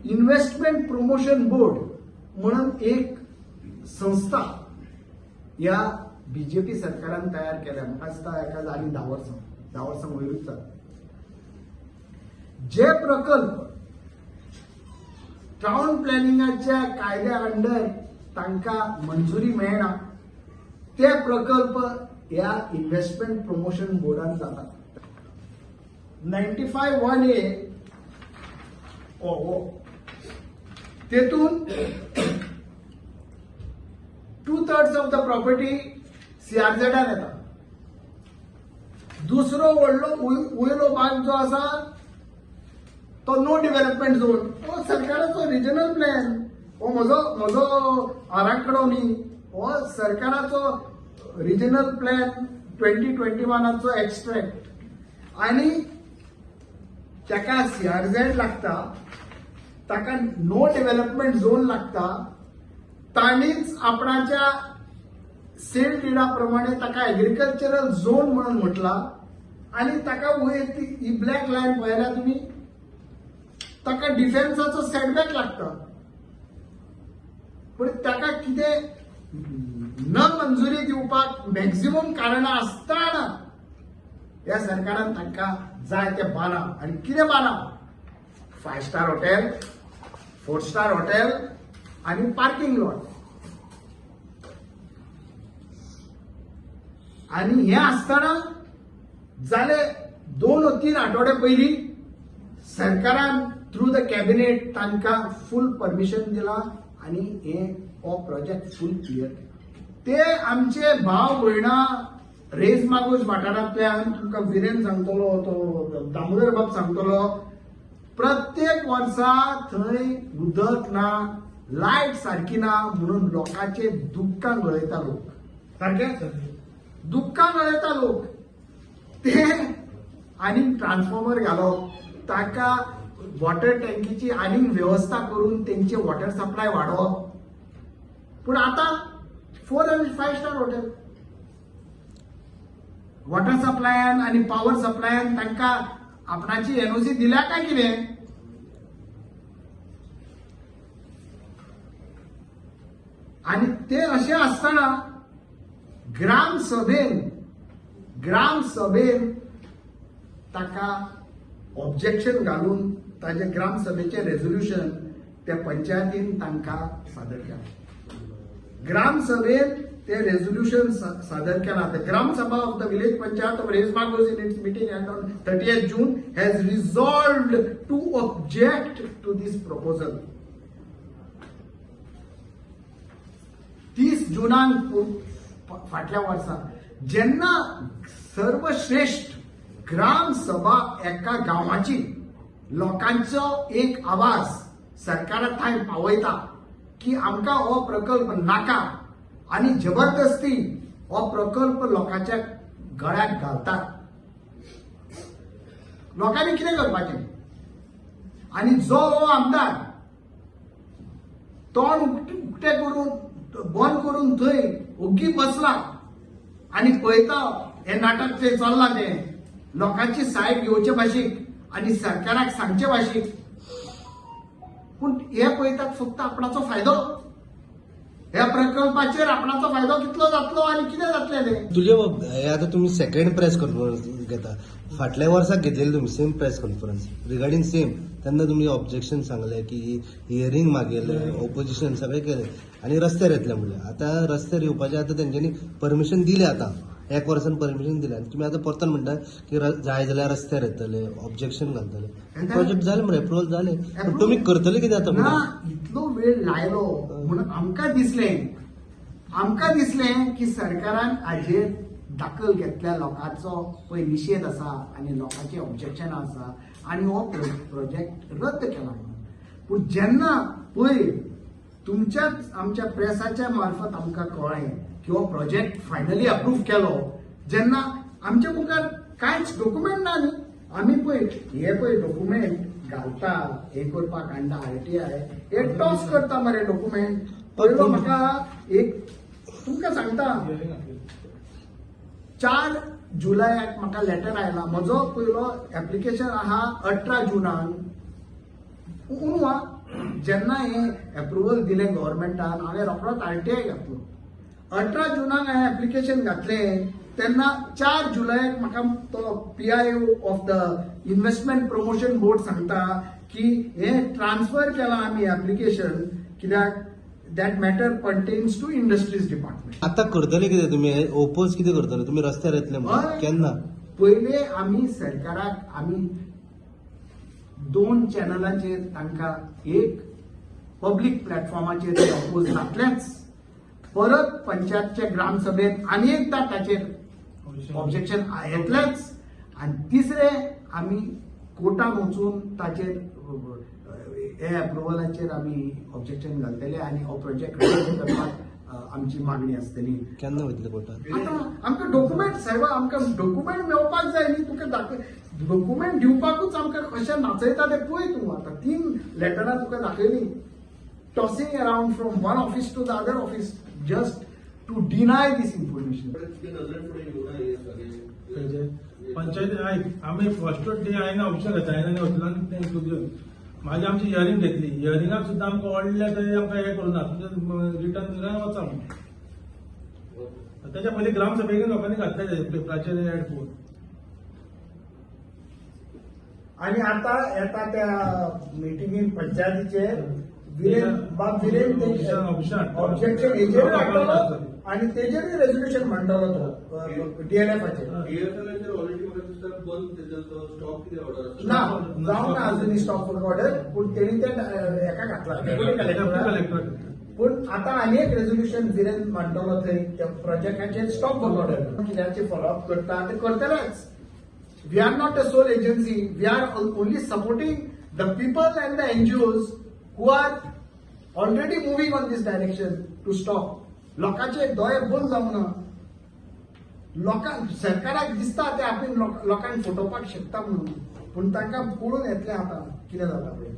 Investment promotion board म्हणून एक संस्था या बीजेपी सरकारान तयार केल्या. म्हाका दिसता एका जाली 10 वर्सां वयरूच जाता. जे प्रकल्प टाउन प्लॅनिंगाच्या कायद्या अंडर तांकां मंजुरी मेळना ते प्रकल्प या इन्व्हेस्टमेंट प्रमोशन बोर्डान जातात. 95(1)(a) तेतून 2/3 ऑफ द प्रॉपर्टी CRZ-आन येता. दुसरो व्हडलो वयलो भाग जो आसा तो नो डेव्हलपमेंट झोन, हो सरकाराचो रिजनल प्लॅन, हो म्हजो आराखडो न्ही, हो सरकाराचो रिजनल प्लॅन 2021 एक्स्ट्रॅक्ट आणि ताका CRZ लागता, ताका नो डेव्हलपमेंट झोन लागता. ताणीच आपणाच्या सेल डिडा प्रमाणे ताका एग्रीकल्चरल झोन म्हणून म्हटला आणि ताका वयर ती ब्लॅक लायन पळयल्या तुम्ही, ताका डिफेन्साचो सेटबॅक लागता. पण ताका कितें न मंजुरी दिवपाक मॅक्झिमम कारणां आसतना ह्या सरकारान तांकां जाय ते बांदा. आनी कितें Banda? 5 star hotel, 4 star hotel आनी पार्किंग लॉट. आनी हें आसतना जाले 2 वा 3 आठवडे पयलीं सरकारान थ्रू द कॅबिनेट तांकां फुल परमिशन दिला आणि हो प्रोजेक्ट फुल क्लियर केला. ते आमचे भाव भयणां रेज मागोश वाठारांतल्यान तुमकां विरेन सांगतलो, तो दामोदर बाब सांगतलो, प्रत्येक वर्सा थंय उदक ना, लायट सारकी ना म्हणून लोकांचे दुख्खां गळयता लोक. सारकें दुख्खां गळयता लोक. ते आनी ट्रान्सफॉर्मर घालप, ताका वॉटर टँकीची आनीक व्यवस्था करून तेंचे वॉटर सप्लाय वाडोवप. पूण आतां 4 आणि 5 स्टार हॉटेल वॉटर सप्लायान आणि पॉवर सप्लायान तांकां आपणाची NOC दिल्या काय कितें? आणि ते अशें आसतना ग्रामसभेन ताका ऑब्जेक्शन घालून ताजे ग्रामसभेचे रेझोल्युशन त्या पंचायतीन तांकां सादर केला. ग्रामसभेन ते रेझोल्युशन सादर केला. The gram sabha of the village panchayat of रेजमागोज in its meeting on 30th June has resolved to object to this proposal. 30 जुनाक फाटल्या वर्सा जेन्ना सर्वश्रेष्ठ ग्रामसभा एका गांवाची लोकांचो एक आवाज सरकारा थंय पावयता की आमकां हो प्रकल्प नाका आणि जबरदस्ती हो प्रकल्प लोकांच्या गळ्यात घालतात. लोकांनी कितें करपाचें? आणि जो हो आमदार तोंड उक्तें करून बंद करून थंय ओग्गी बसला आणि पळयता हे नाटक जे चल्लां तें लोकांची सायड घेवचे भाशीक आणि सरकाराक सांगचे भाशीक. पूण हे पळयतात फक्त आपणाचो फायदो. ह्या प्रकल्पाचेर आपणाचो फायदो कितलो जातलो आणि कितें जातलें तें. तुझे आता तुम्ही सेकंड प्रेस कॉन्फरन्स घेता. फाटल्या वर्साक घेतलेली तुम्ही same press conference regarding same, तेन्ना तुम्ही ऑब्जेक्शन सांगले की हियरिंग मागयले, ऑपोजिशन सगळे केले आणि रस्त्यार येतले म्हणले. आता रस्त्यार येवपाचे आता तेंच्यांनी परमिशन दिले. आता 1 वर्सान परमिशन दिले आणि तुम्ही आता परतन म्हणटा की जाय जाल्यार रस्त्यार येतले, ऑब्जेक्शन घालतले. प्रोजेक्ट जाले मरे, अप्रुवल जाले, पण तुम्ही करतले कितें आता? इतलो वेळ लायलो म्हणून आमकां दिसलें की सरकारान हाजेर दाखल घेतल्या लोकांचो पळय निशेध आसा आणि लोकांचे ऑब्जेक्शन आसा आणि हो प्रोजेक्ट रद्द केला म्हणून. पूण जेन्ना पळय तुमच्याच आमच्या प्रेसाच्या मार्फत आमकां कळ्ळें की हो प्रोजेक्ट फायनली अप्रूव्ह केलो, जेन्ना आमच्या मुखार कांयच डॉक्युमेंट ना न्ही. आमी पळय हे पळय डॉक्युमेंट घालता, हे करपाक हाडटा RTI, हे टॉस करता मरे डॉक्युमेंट. पयलो म्हाका एक तुमकां सांगता, 4 जुलयाक म्हाका लेटर आयला. म्हजो पयलो एप्लिकेशन आहा 18 जुनाक. जेन्ना हे अप्रुवल दिलें गव्हर्मेंटान हांवें रोखडोच RTI घातलो. 18 जुनाक हांवें एप्लिकेशन घातलें तेन्ना 4 जुलयाक म्हाका तो PIO of the investment promotion board सांगता की हे ट्रान्सफर केलां आमी एप्लिकेशन कित्याक that matter pertains to industries department. आता करतले कितें तुमी ओपोज कितें करतले तुमी रस्त्यार येतले म्हणून? हय. केन्ना? पयले आमी सरकाराक आमी 2 चॅनलांचेर तांकां एक पब्लीक प्लॅटफॉर्माचेर ते ऑपोज घातलेच, परत पंचायतचे ग्रामसभेत आनी एकदा ताचेर ऑब्जेक्शन येतलेच, आनी तिसरे आमी कोर्टान वचून ताचेर हे अप्रुवलाचेर आमी ऑब्जेक्शन घालतले आनी हो प्रोजेक्ट रद्द करपाक आमची मागणी आसतली. केन्ना वयतले कोर्टात? आतां आमकां डॉक्युमेंट साहेब आमकां डॉक्युमेंट मेळपाक जाय न्ही. तुका डॉक्युमेंट दिवपाकूच आमकां कशें नाचयता तें पळय तूं. आतां 3 लेटरां तुका दाखयलीं, tossing around from one office to the other office just to deny this information. पंचायती आम्ही फर्स्ट डे हांवें ऑप्शन घेता हांवें हॉटेलान तुज्यो मागीर आमची हियरींग घेतली. हियरिंगाक सुद्दां आमकां व्हडले थंय आमकां हें करूं ना, तुमचें रिटर्न दिल्यार वचा म्हणून. त्याच्या पयलीं ग्रामसभेक लोकांनी घातले पेपराचेर एड करून. आणि आता येता त्या मिटिंगेन पंचायतीचेर ऑब्जेक्शन हेजेर मांडटलो आणि तेजेरूय रेझोल्युशन मांडटलो तो DLFाचेर. ना जावं ना अजूनही स्टॉप वर्क ऑर्डर, पूण तेणी ते हेका घातला कलेक्टर. पूण आतां आनी एक रेझोल्युशन विरेन मांडटलो थंय त्या प्रोजेक्टाचेर स्टॉप वर्क ऑर्डर कित्याचे फॉलोअप करता ते करतलेच. We are not a sole agency. We are only supporting the people and the NGOs who are already moving on this direction to stop. लोकांचे दोळे बंद जावंक ना. लोकांक सरकाराक दिसता ते आपण लोकांक फटोवपाक शकता म्हणून, पूण तांकां पळोवन येतलें आतां कितें जाता पळय.